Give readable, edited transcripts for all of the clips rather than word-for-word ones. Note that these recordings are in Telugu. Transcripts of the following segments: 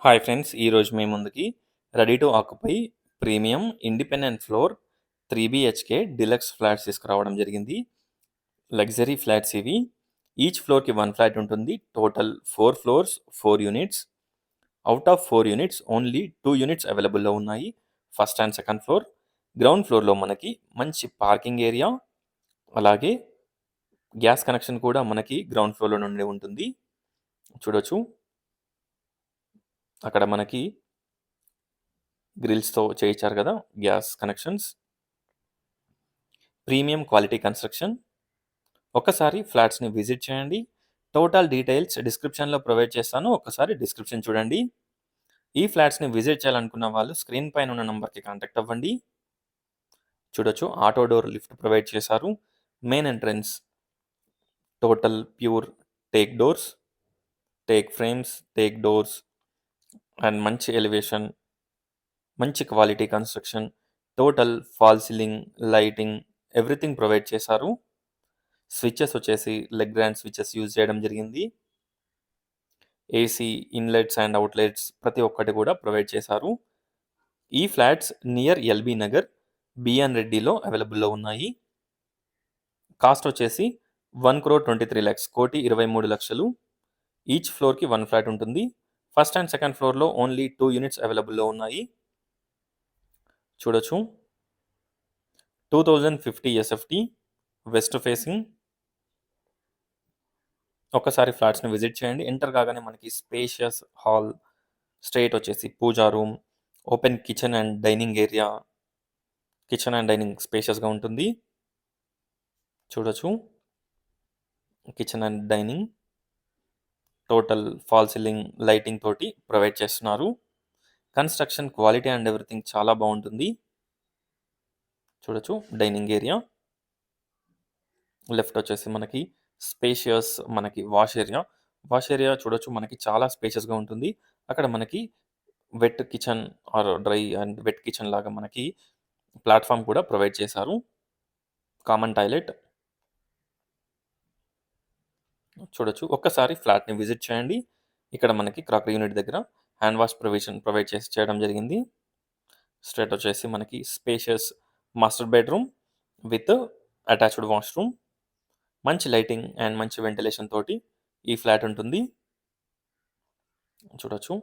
హాయ్ ఫ్రెండ్స్, ఈరోజు మీ ముందుకి ready to occupy premium independent floor 3 BHK deluxe flats తీసుకురావడం జరిగింది. లగ్జరీ ఫ్లాట్స్ ఇవి. ఈచ్ ఫ్లోర్కి 1 ఫ్లాట్ ఉంటుంది. Total 4 floors, 4 units. Out of 4 units only 2 units అవైలబుల్లో ఉన్నాయి. First and second floor. Ground ఫ్లోర్లో మనకి మంచి పార్కింగ్ ఏరియా, అలాగే గ్యాస్ కనెక్షన్ కూడా మనకి గ్రౌండ్ ఫ్లోర్లో నుండి ఉంటుంది. చూడొచ్చు, అక్కడ మనకి గ్రిల్స్తో చేయించారు కదా gas connections. Premium quality construction. ఒక్కసారి ఫ్లాట్స్ని విజిట్ చేయండి. టోటల్ డీటెయిల్స్ డిస్క్రిప్షన్లో ప్రొవైడ్ చేస్తాను, ఒక్కసారి డిస్క్రిప్షన్ చూడండి. ఈ ఫ్లాట్స్ని విజిట్ చేయాలనుకున్న వాళ్ళు స్క్రీన్ పైన ఉన్న నంబర్కి కాంటాక్ట్ అవ్వండి. చూడొచ్చు, ఆటో డోర్ లిఫ్ట్ ప్రొవైడ్ చేశారు. Main entrance total pure teak doors, take frames, take doors and మంచి ఎలివేషన్, మంచి quality construction. Total fall ceiling, lighting, everything provide చేశారు. స్విచెస్ వచ్చేసి లెగ్ గ్రాండ్ స్విచెస్ యూజ్ చేయడం జరిగింది. ఏసీ ఇన్లెట్స్ అండ్ అవుట్లెట్స్ ప్రతి ఒక్కటి కూడా ప్రొవైడ్ చేశారు. ఈ flats near LB Nagar, BN రెడ్డిలో అవైలబుల్లో ఉన్నాయి. కాస్ట్ వచ్చేసి 1,23,00,000, 1,23,00,000. ఈచ్ ఫ్లోర్కి 1 ఫ్లాట్ ఉంటుంది. ఫస్ట్ అండ్ సెకండ్ ఫ్లోర్లో ఓన్లీ 2 యూనిట్స్ అవైలబుల్లో ఉన్నాయి. చూడొచ్చు, 2050 SFT, వెస్ట్ ఫేసింగ్. ఒకసారి ఫ్లాట్స్ని విజిట్ చేయండి. ఎంటర్ కాగానే మనకి స్పేషియస్ హాల్, స్ట్రైట్ వచ్చేసి puja room, open kitchen and dining area. Kitchen and dining స్పేషియస్గా ఉంటుంది. చూడొచ్చు, kitchen and dining total fall ceiling lighting తోటి ప్రొవైడ్ చేస్తున్నారు. కన్స్ట్రక్షన్ క్వాలిటీ అండ్ ఎవ్రీథింగ్ చాలా బాగుంటుంది. చూడొచ్చు, డైనింగ్ ఏరియా. లెఫ్ట్ వచ్చేసి మనకి స్పేషియస్ మనకి వాష్ ఏరియా. వాష్ ఏరియా చూడొచ్చు, మనకి చాలా స్పేషియస్గా ఉంటుంది. అక్కడ మనకి wet kitchen or dry and wet kitchen లాగా మనకి ప్లాట్ఫామ్ కూడా ప్రొవైడ్ చేశారు. Common toilet. చూడొచ్చు, ఒక్కసారి ఫ్లాట్ని విజిట్ చేయండి. ఇక్కడ మనకి క్రాకరీ యూనిట్ దగ్గర హ్యాండ్ వాష్ ప్రొవైడ్ చేయడం జరిగింది. స్ట్రైట్ వచ్చేసి మనకి spacious master bedroom with attached washroom. మంచి లైటింగ్ అండ్ మంచి వెంటిలేషన్ తోటి ఈ ఫ్లాట్ ఉంటుంది. చూడొచ్చు,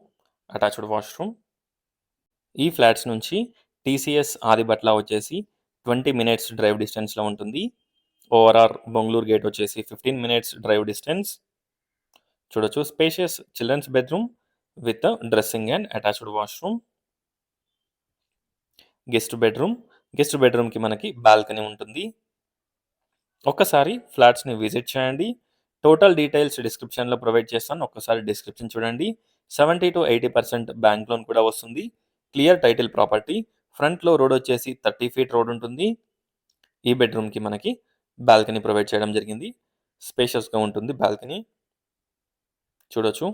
అటాచ్డ్ వాష్రూమ్. ఈ ఫ్లాట్స్ నుంచి TCS ఆదిబట్ల వచ్చేసి 20 minutes డ్రైవ్ డిస్టెన్స్లో ఉంటుంది. ORR బొంగళూరు గేట్ వచ్చేసి 15 minutes డ్రైవ్ డిస్టెన్స్. చూడొచ్చు, spacious children's bedroom with dressing and attached washroom. Guest బెడ్రూమ్కి మనకి బాల్కనీ ఉంటుంది. ఒక్కసారి ఫ్లాట్స్ని విజిట్ చేయండి. టోటల్ డీటెయిల్స్ డిస్క్రిప్షన్లో ప్రొవైడ్ చేస్తాను, ఒక్కసారి డిస్క్రిప్షన్ చూడండి. 70 to 80% బ్యాంక్ లోన్ కూడా వస్తుంది. Clear title property. ఫ్రంట్లో రోడ్ వచ్చేసి 30 feet రోడ్ ఉంటుంది. ఈ బెడ్రూమ్కి మనకి బాల్కనీ ప్రొవైడ్ చేయడం జరిగింది. స్పేషియస్గా ఉంటుంది బాల్కనీ. చూడొచ్చు,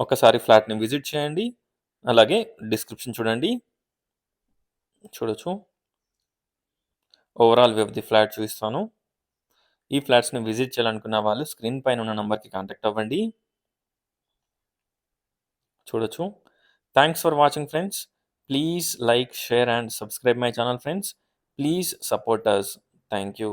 ఒకసారి ఫ్లాట్ని విజిట్ చేయండి, అలాగే డిస్క్రిప్షన్ చూడండి. చూడొచ్చు, overall view of the flat చూపిస్తాను. ఈ ఫ్లాట్స్ని విజిట్ చేయాలనుకున్న వాళ్ళు స్క్రీన్ పైన ఉన్న నంబర్కి కాంటాక్ట్ అవ్వండి. చూడొచ్చు. Thanks for watching friends. Please like, share and subscribe my channel friends. Please support us. Thank you.